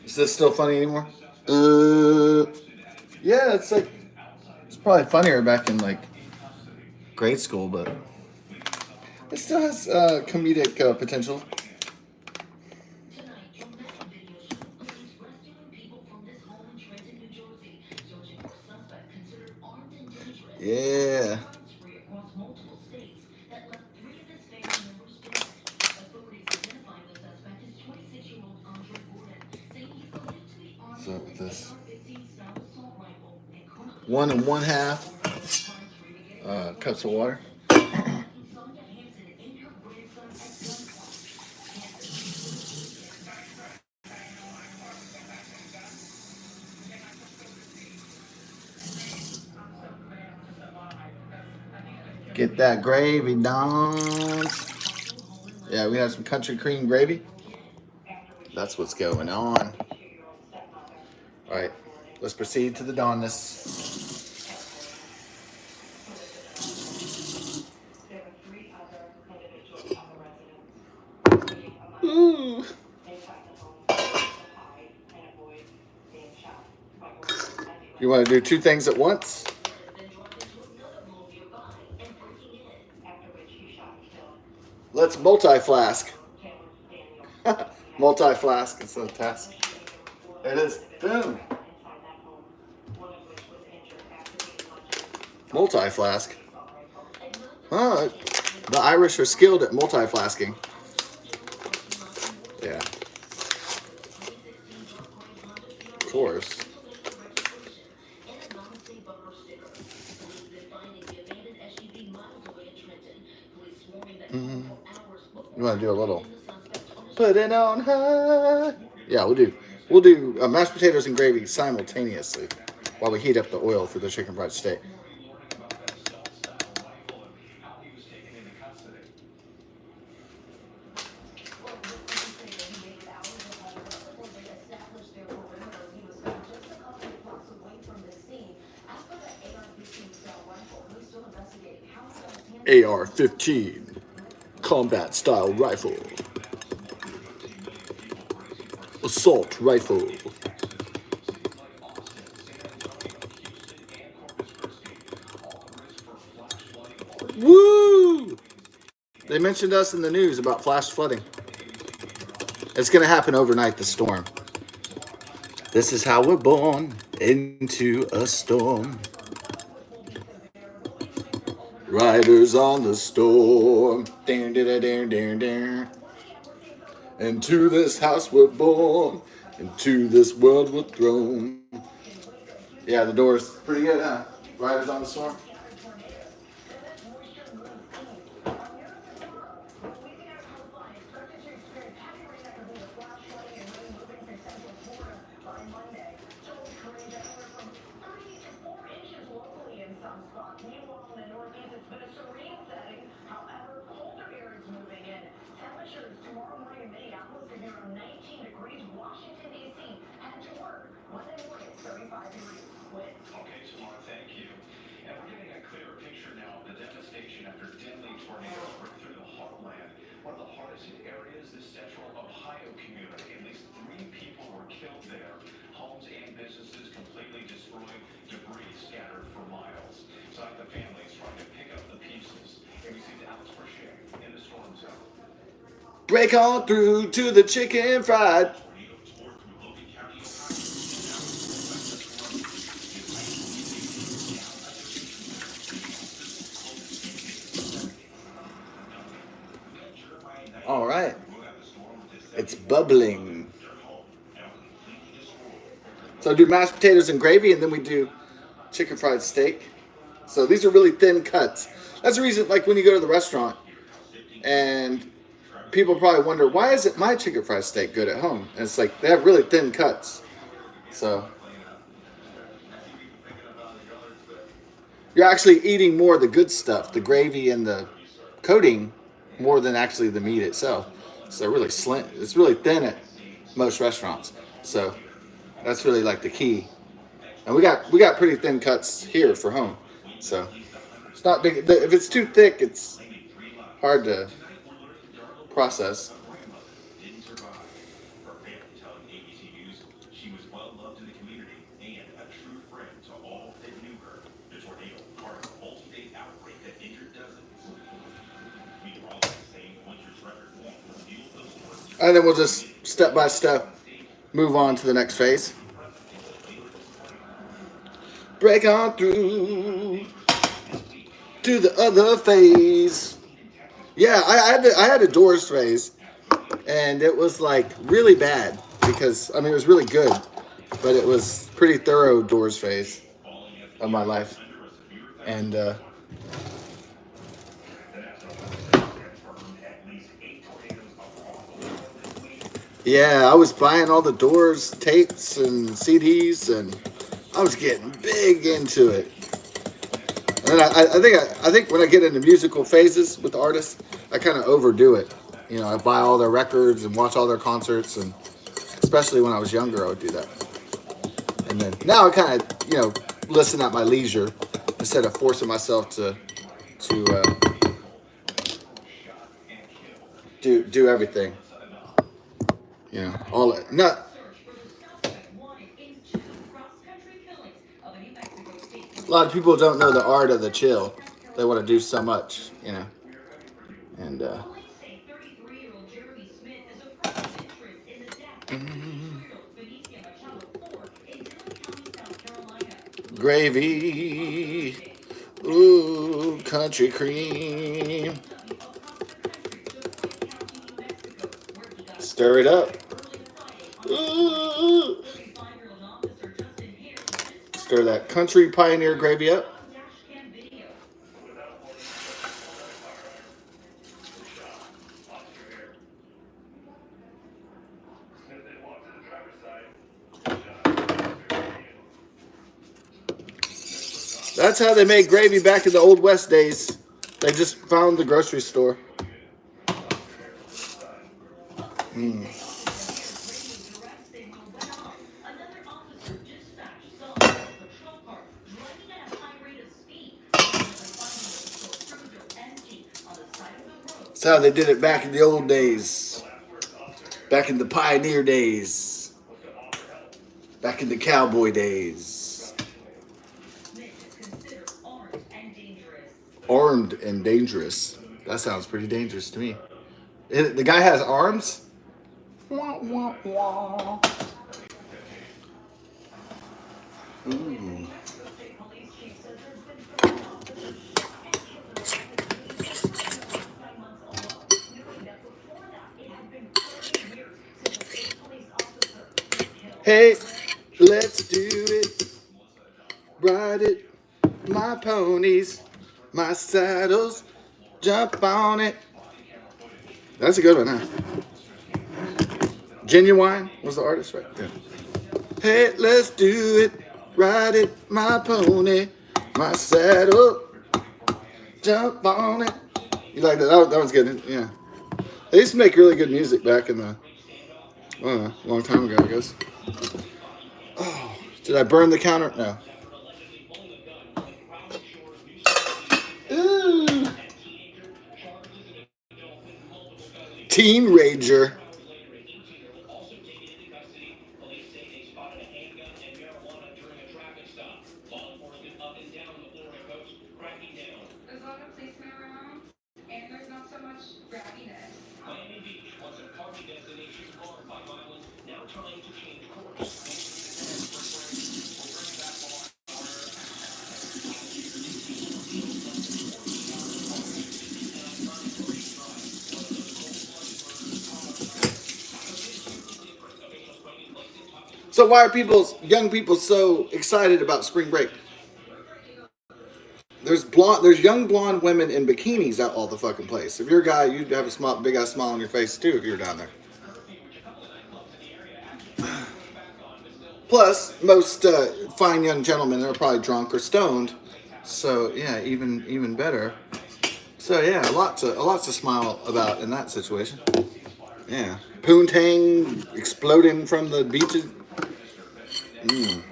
Is this still funny anymore? Yeah, it's probably funnier back in like grade school, but it still has comedic potential. Yeah. So this 1 1/2 cups of water. Get that gravy, Dons. Yeah, we have some country cream gravy. That's what's going on. All right, let's proceed to the Donness. Ooh. You want to do two things at once? Let's multi-flask. Multi-flask instead of task. There it is. Boom. Multi-flask. Huh. The Irish are skilled at multi-flasking. Yeah. Of course. Mm-hmm. You want to do a little? Put it on high. Yeah, we'll do mashed potatoes and gravy simultaneously while we heat up the oil for the chicken fried steak. AR-15 combat style rifle. Assault rifle. Woo! They mentioned us in the news about flash flooding. It's going to happen overnight, the storm. This is how we're born into a storm. Riders on the storm. Into this house we're born. Into this world we're thrown. Yeah, the door's pretty good, huh? Riders on the storm. Break on through to the chicken fried. All right. It's bubbling. So I do mashed potatoes and gravy, and then we do chicken fried steak. So these are really thin cuts. That's the reason, like when you go to the restaurant, and people probably wonder, why isn't my chicken fried steak good at home? And it's like they have really thin cuts. So you're actually eating more of the good stuff, the gravy and the coating, more than actually the meat itself. So really slim. It's really thin at most restaurants. So that's really like the key. And we got pretty thin cuts here for home. So it's not big. If it's too thick, it's hard to process. And then we'll just step by step move on to the next phase. Break on through to the other phase. Yeah, I had a Doors phase, and it was like really bad because I mean it was really good, but it was pretty thorough Doors phase of my life, and yeah, I was buying all the Doors tapes and CDs, and I was getting big into it. And I think when I get into musical phases with artists, I kind of overdo it. You know, I buy all their records and watch all their concerts, and especially when I was younger, I would do that. And then now I kind of listen at my leisure instead of forcing myself to do everything. You know, all not. A lot of people don't know the art of the chill. They want to do so much, and gravy, ooh, country cream. Stir it up. Ooh. Stir that country pioneer gravy up. That's how they made gravy back in the old West days. They just found the grocery store. Mm. That's how they did it back in the old days. Back in the pioneer days. Back in the cowboy days. Armed and dangerous. That sounds pretty dangerous to me. The guy has arms? Wah, wah, wah. Ooh. Hey, let's do it. Ride it. My ponies, my saddles, jump on it. That's a good one, huh? Genuine was the artist, right? Yeah. Hey, let's do it. Ride it, my pony, my saddle, jump on it. You like that? That was good. Yeah. They used to make really good music back in the, I don't know, a long time ago, I guess. Oh, did I burn the counter? No. Ooh. Teen Rager. So why are young people so excited about spring break? There's young blonde women in bikinis out all the fucking place. If you're a guy, you'd have a big ass smile on your face too if you're down there. Plus, most fine young gentlemen are probably drunk or stoned, so yeah, even better. So yeah, a lot to smile about in that situation. Yeah. Poontang exploding from the beaches. Mm.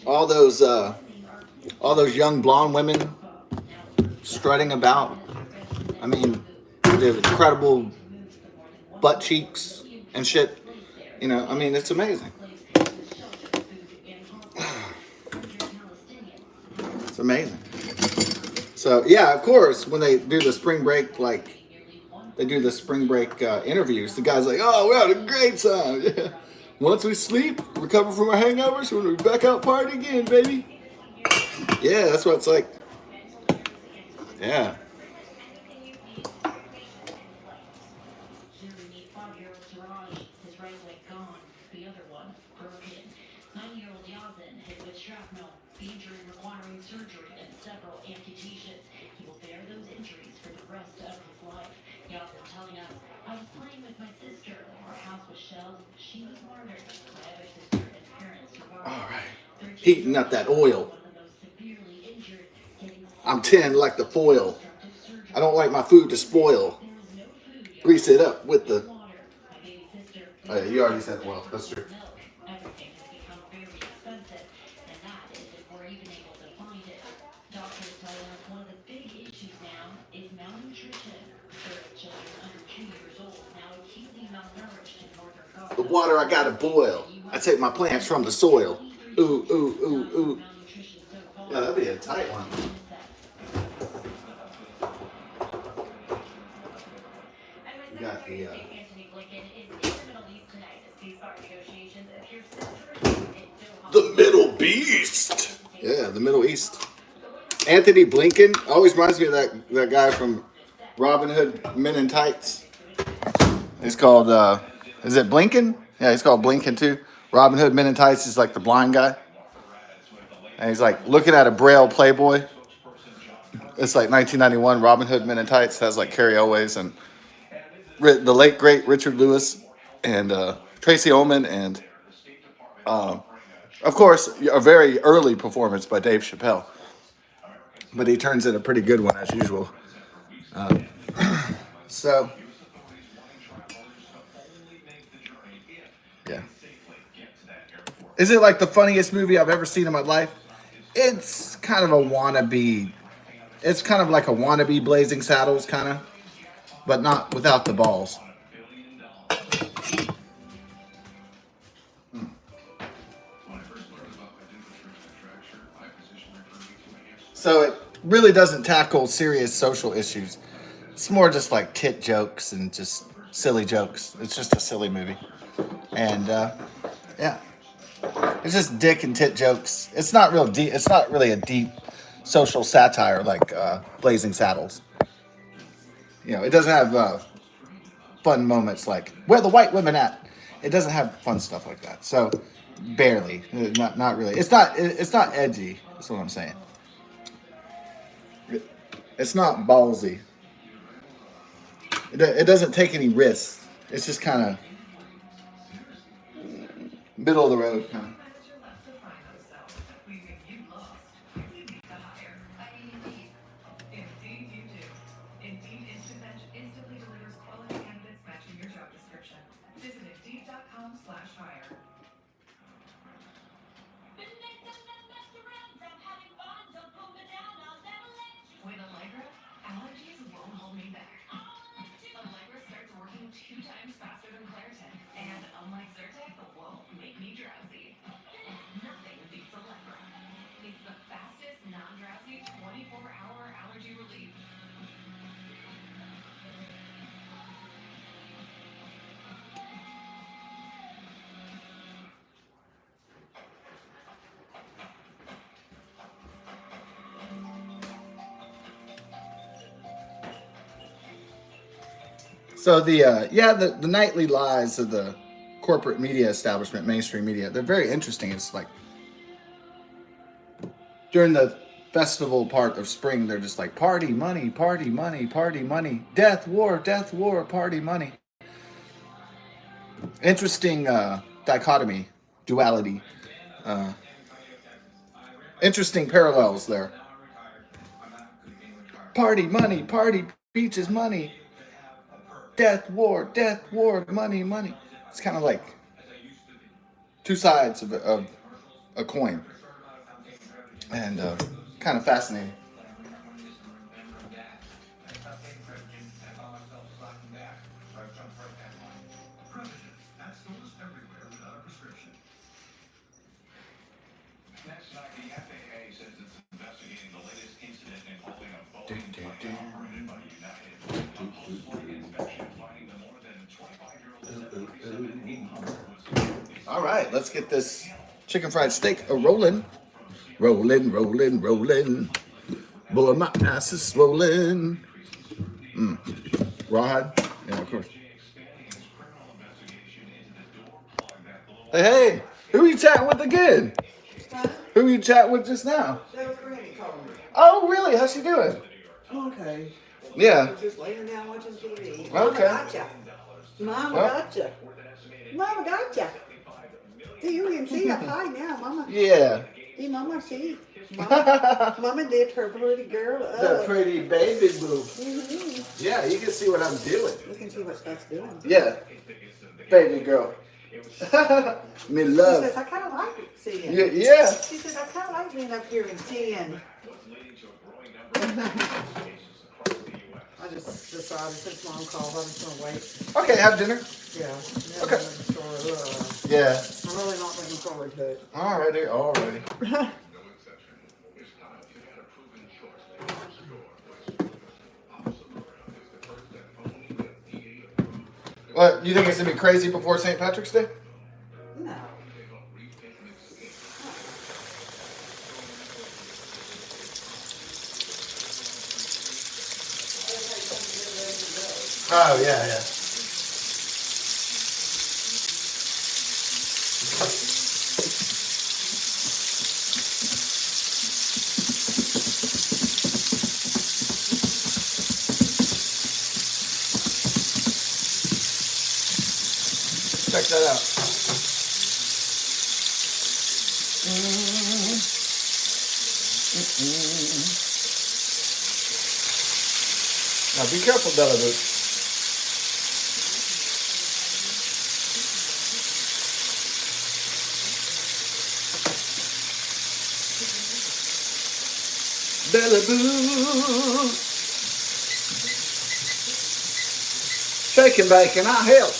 All those all those young blonde women strutting about. I mean, they have incredible butt cheeks and shit. You know, I mean, it's amazing. It's amazing. So yeah, of course, when they do the spring break, like they do the spring break interviews, the guy's like, "Oh, we had a great time. Yeah. Once we sleep, recover from our hangovers, we're gonna be back out party again, baby." Yeah, that's what it's like. Yeah. All right. Heating up that oil. I'm tin like the foil. I don't like my food to spoil. Grease it up with the. Oh, yeah, you already said well. That's true. The water I gotta boil. I take my plants from the soil. Ooh, ooh, ooh, ooh. Yeah, that'd be a tight one. You got the Middle Beast. Yeah, the Middle East. Anthony Blinken always reminds me of that guy from Robin Hood Men in Tights. He's called is it Blinken? Yeah, he's called Blinken too. Robin Hood Men in Tights is like the blind guy. And he's like looking at a Braille Playboy. It's like 1991 Robin Hood Men in Tights has like Carrie Elways and the late great Richard Lewis and Tracy Ullman and of course a very early performance by Dave Chappelle, but he turns in a pretty good one as usual. So yeah, is it like the funniest movie I've ever seen in my life? It's kind of a wannabe. It's kind of like a wannabe Blazing Saddles kind of, but not without the balls. So it really doesn't tackle serious social issues. It's more just like tit jokes and just silly jokes. It's just a silly movie, and yeah, it's just dick and tit jokes. It's not real deep. It's not really a deep social satire like Blazing Saddles. You know, it doesn't have fun moments like where the white women at. It doesn't have fun stuff like that. So barely, not really. It's not edgy. That's what I'm saying. It's not ballsy. It doesn't take any risks. It's just kind of middle of the road kind of. So the nightly lies of the corporate media establishment, mainstream media, they're very interesting. It's like During the festival part of spring, they're just like party money, party money, party money, death, war, party money. Interesting dichotomy, duality, uh, interesting parallels there. Party money, party beaches money, death, war, money, money. It's kind of like two sides of a coin, and kind of fascinating. All right, let's get this chicken fried steak a rolling. Rolling, rolling, rolling. Boy, my ass is swollen. Rawhide? Yeah, of course. Hey, hey, who are you chatting with again? Huh? Who are you chatting with just now? That was Granny calling me. Oh, really? How's she doing? Okay. Yeah. Just laying down watching TV. Okay. Gotcha. Mama Well. gotcha. Mama gotcha. See, you can see up high now, Mama. Yeah. See, Mama, see. Mama did her pretty girl up. The pretty baby boo. Mm-hmm. Yeah, you can see what I'm doing. You can see what Scott's doing. Yeah. Baby girl. Me She love. says, I kind of like seeing. Yeah. She says, I kind of like being up here and seeing. I just decided since Mom called, I'm just going to wait. Okay, have dinner. Yeah. Okay. Yeah. Yeah. I'm really not looking forward to it. Alrighty. What, you think it's gonna be crazy before St. Patrick's Day? No. Oh, yeah, yeah. Check that out. Now be careful, Bella Boots. Bella Boo. Shake and bake and I'll help.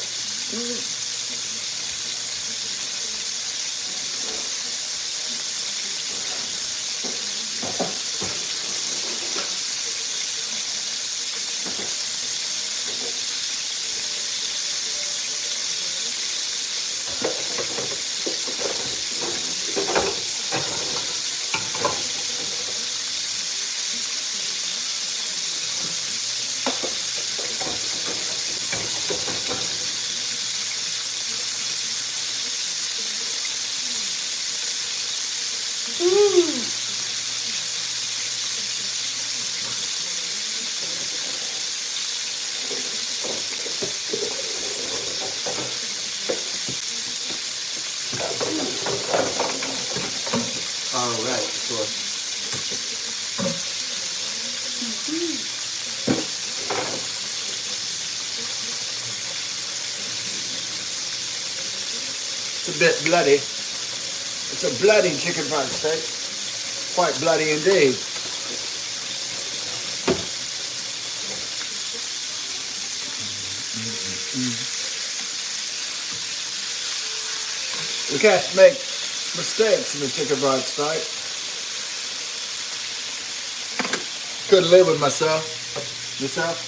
All right, sure. It's a bit bloody. It's a bloody chicken fried steak. Quite bloody indeed. We can't make mistakes in the chicken fried steak. Couldn't live with myself. Yourself?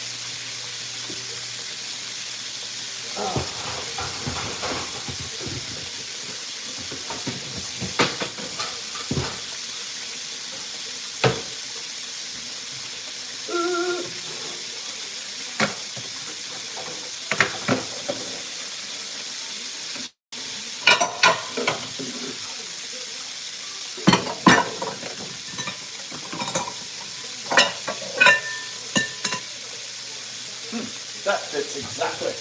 Exactly.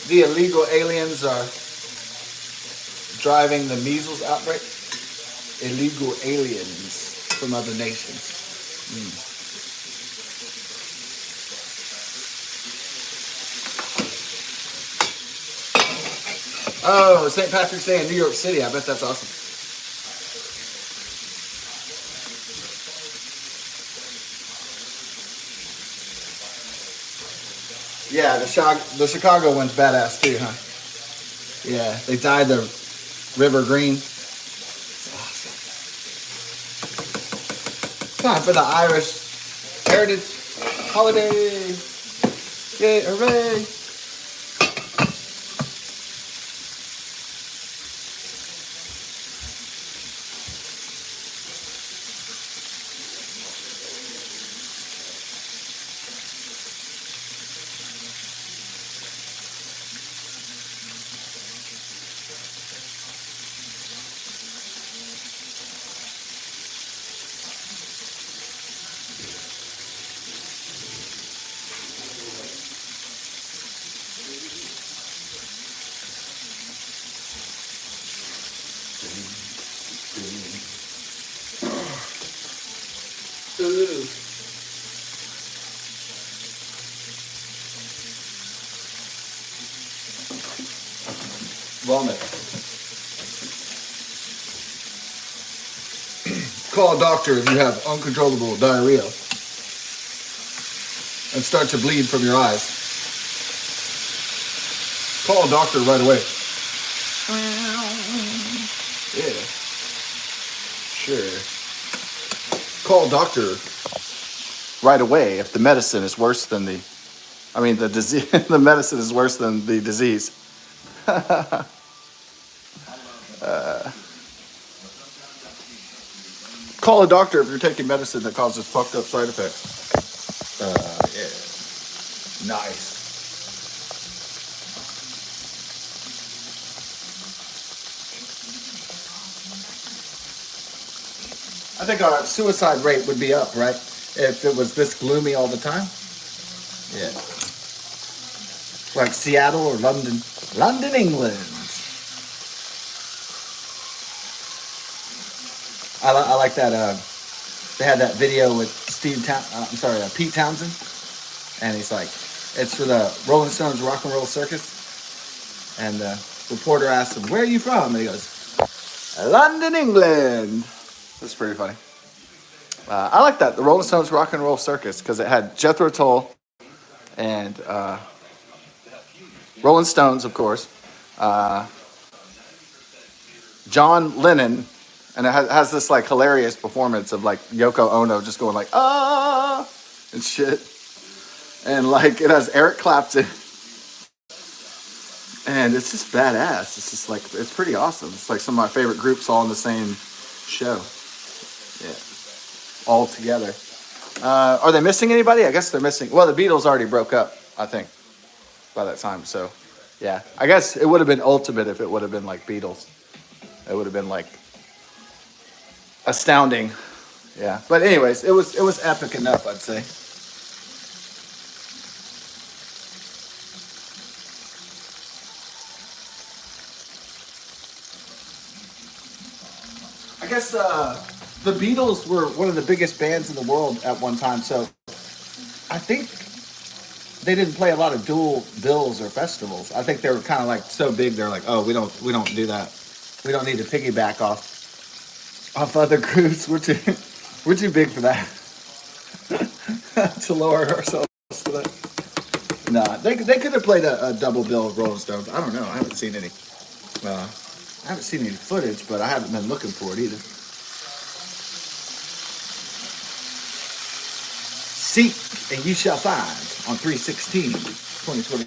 The illegal aliens are driving the measles outbreak. Illegal aliens from other nations. Oh, St. Patrick's Day in New York City. I bet that's awesome. Yeah, the Chicago one's badass too, huh? Yeah, they dyed the river green. It's awesome. Time for the Irish Heritage Holiday. Yay, hooray! Ooh. Vomit. Call a doctor if you have uncontrollable diarrhea and start to bleed from your eyes. Call a doctor right away. Yeah. Sure. Call a doctor right away if the medicine is worse than the disease. The medicine is worse than the disease. Call a doctor if you're taking medicine that causes fucked up side effects. Yeah. Nice. I think our suicide rate would be up, right? If it was this gloomy all the time. Yeah. Like Seattle or London. London, England. I like that. They had that video with Pete Townsend, and he's like, it's for the Rolling Stones Rock and Roll Circus, and the reporter asked him, "Where are you from?" And he goes, "London, England." That's pretty funny. I like that, the Rolling Stones Rock and Roll Circus, because it had Jethro Tull and Rolling Stones, of course, John Lennon, and it has this like hilarious performance of like Yoko Ono just going like ah and shit, and like it has Eric Clapton, and it's just badass. It's just like it's pretty awesome. It's like some of my favorite groups all in the same show. Yeah, all together. Are they missing anybody? I guess they're missing. Well, the Beatles already broke up, I think, by that time. So, yeah, I guess it would have been ultimate if it would have been like Beatles. It would have been like astounding. Yeah, but anyways, it was epic enough, I'd say. I guess the Beatles were one of the biggest bands in the world at one time, so I think they didn't play a lot of dual bills or festivals. I think they were kind of like so big, they're like, oh, we don't do that. We don't need to piggyback off other groups. We're too big for that. To lower ourselves to that. Nah, they could have played a double bill of Rolling Stones. I don't know. I haven't seen any. I haven't seen any footage, but I haven't been looking for it either. Seek and you shall find on 3/16/2024.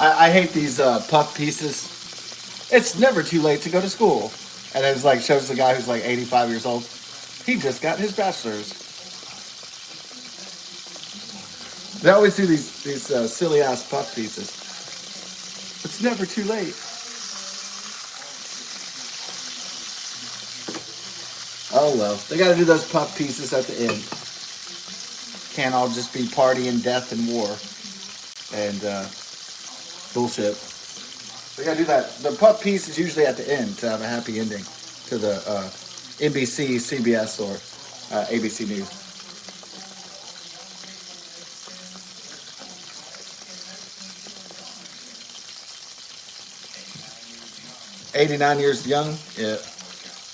I hate these puff pieces. It's never too late to go to school. And it's like shows the guy who's like 85 years old. He just got his bachelor's. They always do these silly ass puff pieces. It's never too late. Oh well, they got to do those puff pieces at the end. Can't all just be party and death and war and bullshit. They got to do that. The puff piece is usually at the end to have a happy ending to the NBC, CBS, or ABC News. 89 years young. Yeah.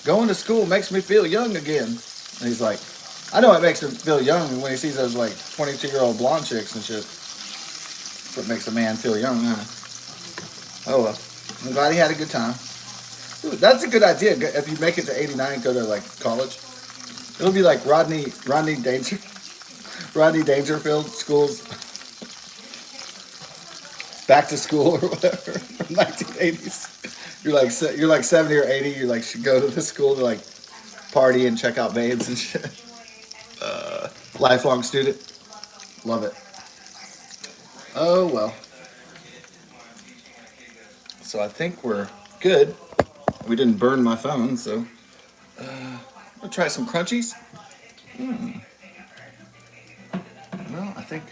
Going to school makes me feel young again. And he's like, I know it makes him feel young when he sees those like 22-year-old blonde chicks and shit. That's what makes a man feel young, huh? Oh well. I'm glad he had a good time. Ooh, that's a good idea. If you make it to 89, go to like college. It'll be like Rodney Dangerfield schools back to school or whatever from 1980s. You're like 70 or 80. You like should go to the school to like party and check out babes and shit. Lifelong student. Love it. Oh well. So I think we're good. We didn't burn my phone, so I'll try some crunchies. Well, I think.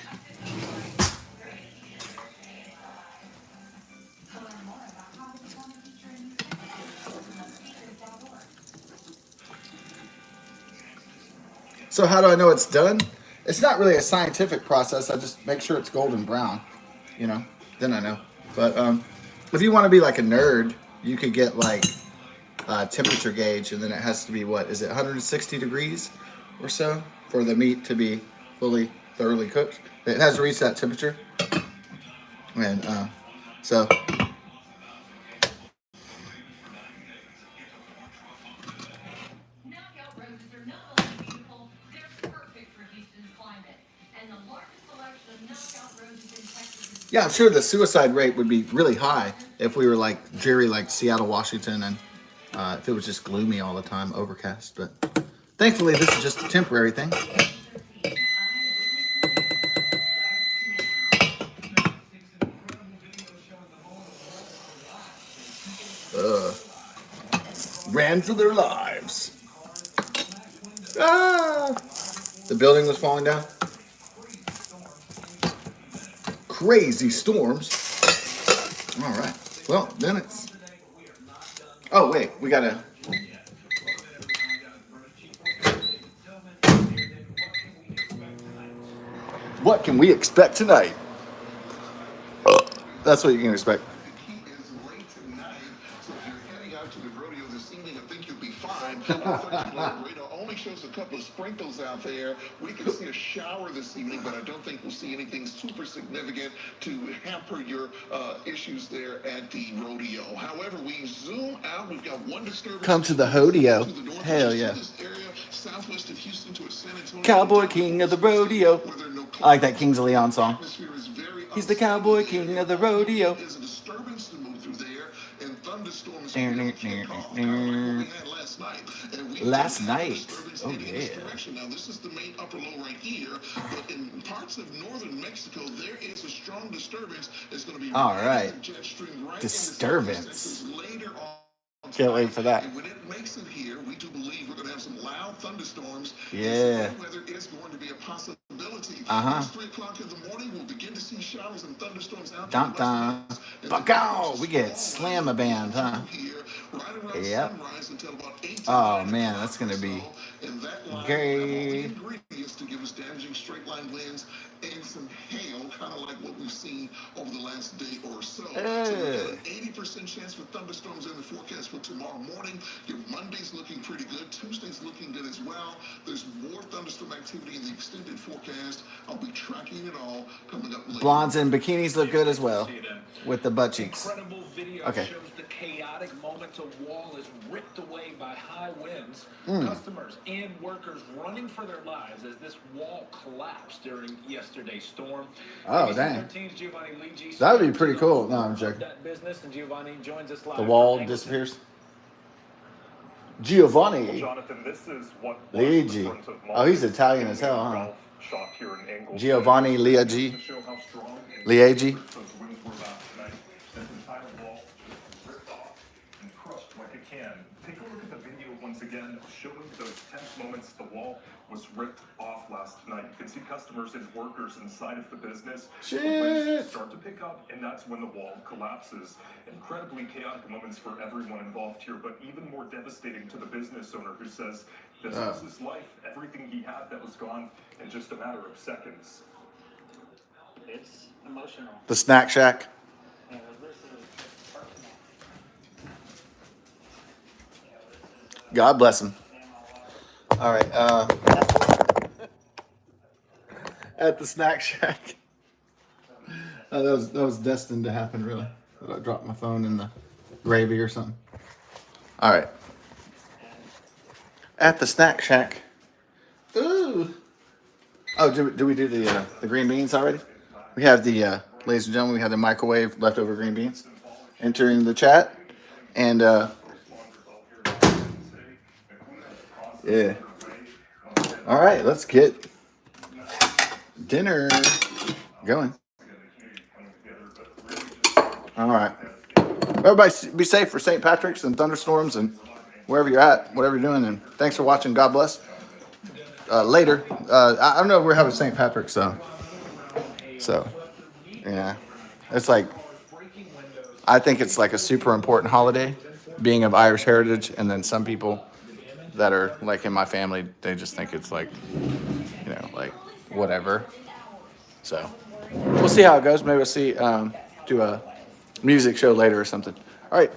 So how do I know it's done? It's not really a scientific process. I just make sure it's golden brown. You know, then I know. But if you want to be like a nerd, you could get like a temperature gauge, and then it has to be what is it, 160 degrees or so for the meat to be fully thoroughly cooked. It has to reach that temperature, and so. Yeah, I'm sure the suicide rate would be really high if we were like dreary, like Seattle, Washington, and if it was just gloomy all the time, overcast. But thankfully, this is just a temporary thing. Ran for their lives. Ah! The building was falling down. Crazy storms. All right. Well, then it's. Oh wait, we gotta. What can we expect tonight? That's what you can expect. Only shows a couple of sprinkles out there. We can see a shower this evening, but I don't think we'll see anything super significant to hamper your issues there at the rodeo. However, we zoom out. We've got one disturbance. Come to the rodeo. Hell yeah. Southwest of Houston to San Antonio. Cowboy King of the Rodeo. I like that Kings of Leon song. He's the Cowboy King of the Rodeo. There's a disturbance to move through there, and thunderstorms Last night. Oh yeah. Now this is the main upper low right here, but in parts of northern Mexico there is a strong disturbance. It's going to be all right. Right Disturbance. Later on. Can't wait for that. And when it makes it here, we do believe we're going to have some loud thunderstorms. Yeah. Weather is going to be a possibility. 3 o'clock in the morning, we'll begin to see showers and thunderstorms out. Dun dun. Buckow. We get slam a band, huh? Yep. Oh man, that's gonna be gay. To give us damaging straight line winds and some hail, kind of like what we've seen over the last day or so. So an 80% chance for thunderstorms in the forecast for tomorrow morning. Your Monday's looking pretty good. Tuesday's looking good as well. There's more thunderstorm activity in the extended forecast. I'll be tracking it all coming up later. Blondes in bikinis look good as well with the butt cheeks. Okay. The chaotic moment a wall is ripped away by high winds. Customers and workers running for their lives as this wall collapsed during yesterday's yesterday's storm. Oh, ABC dang. 13's Giovanni Ligi That would be pretty cool. No, I'm joking. that business, and Giovanni joins us live The from wall Angleton. disappears. Giovanni Jonathan, this is what was the Liegi. front of Oh, he's mind Italian in as the hell, huh? golf shop here in Angleton. Giovanni Liegi. To show how strong and Liegi. those wins were last night. This entire wall just ripped off and crushed like a can. Take a look at the video once again, showing those tense moments. The wall was ripped off last night. You can see customers and workers inside of the business. The winds Shit. start to pick up, and that's when the wall collapses. Incredibly chaotic moments for everyone involved here, but even more devastating to the business owner who says this was his life, everything he had that was gone in just a matter of seconds. It's emotional. The Snack Shack. You know, this is personal. You know, this is God bless him. me and my wife. All right. At the Snack Shack. That was destined to happen, really. I dropped my phone in the gravy or something. All right. At the Snack Shack. Ooh. Oh, do we do the green beans already? We have the, ladies and gentlemen, we have the microwave leftover green beans entering the chat. And, yeah. All right, let's get dinner going. All right. Everybody be safe for St. Patrick's and thunderstorms and wherever you're at, whatever you're doing. And thanks for watching. God bless. Later. I don't know if we're having St. Patrick's, so yeah. It's like, I think it's like a super important holiday, being of Irish heritage. And then some people that are like in my family, they just think it's like, you know, like whatever. So we'll see how it goes. Maybe we'll see, do a music show later or something. All right.